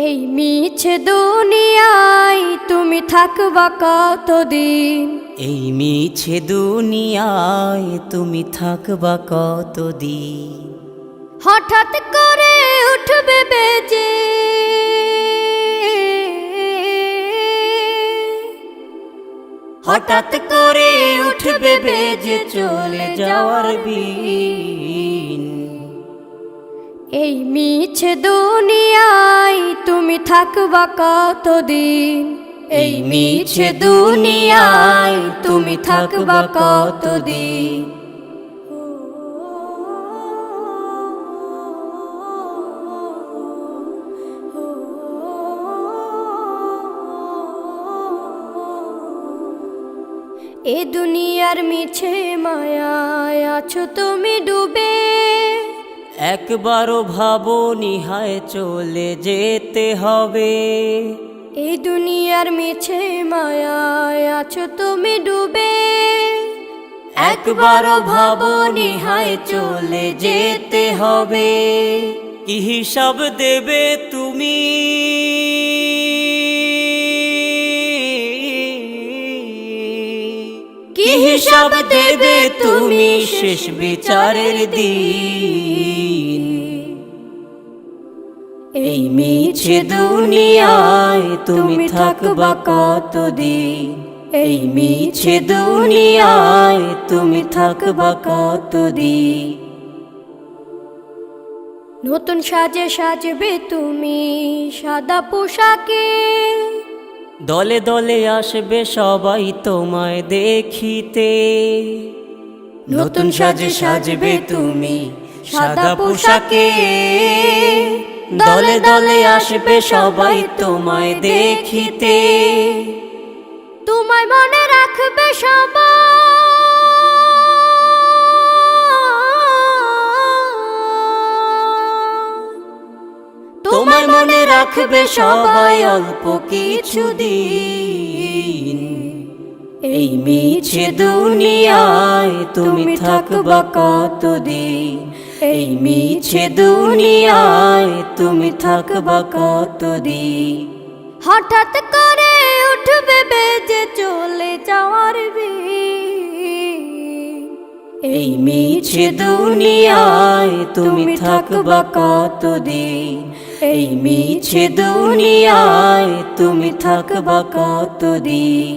এই মিছে দুনিয়ায় তুমি থাকবা কতদিন? এই মিছে দুনিয়ায় তুমি থাকবা কতদিন? হঠাৎ করে উঠবে বেজে হঠাৎ করে উঠবে বেজে চলে যাওয়ার বিন। এই মিছে দুনিয়ায় তুমি থাকবা কতদিন? এই মিছে দুনিয়ায় তুমি থাকবা কতদিন? এ দুনিয়ার মিছে মায়ায় আছো তুমি ডুবে, একবারও ভাবো নিহায় চলে যেতে হবে। এই দুনিয়ার মিছে মায়ায় আছো তুমি ডুবে, একবারও ভাবো নিহায় চলে যেতে হবে। কি হিসাব দেবে তুমি? কি হিসাব দেবে তুমি শেষ বিচারের দিন? এই মিছে দুনিয়ায় তুমি থাকবা কতদিন? এই মিছে দুনিয়ায় তুমি থাকবা কতদিন? নতুন সাজে সাজবে তুমি সাদা পোশাকে, দলে দলে আসবে সবাই তোমায় দেখিতে। নতুন সাজে সাজবে তুমি সাদা পোশাকে, দলে দলে আসবে সবাই তোমায় দেখিতে। তোমায় মনে রাখবে সবাই, তোমায় মনে রাখবে সবাই অল্প কিছুদিন। এই মিছে দুনিয়ায় তুমি থাকবা কতদিন? এই মিছে দুনিয়ায় তুমি থাকবা কতদিন? হঠাৎ করে উঠবে বেজে চলে যাওয়ার বিন। এই মিছে দুনিয়ায় তুমি থাকবা কতদিন? এই মিছে দুনিয়ায় তুমি থাকবা কতদিন?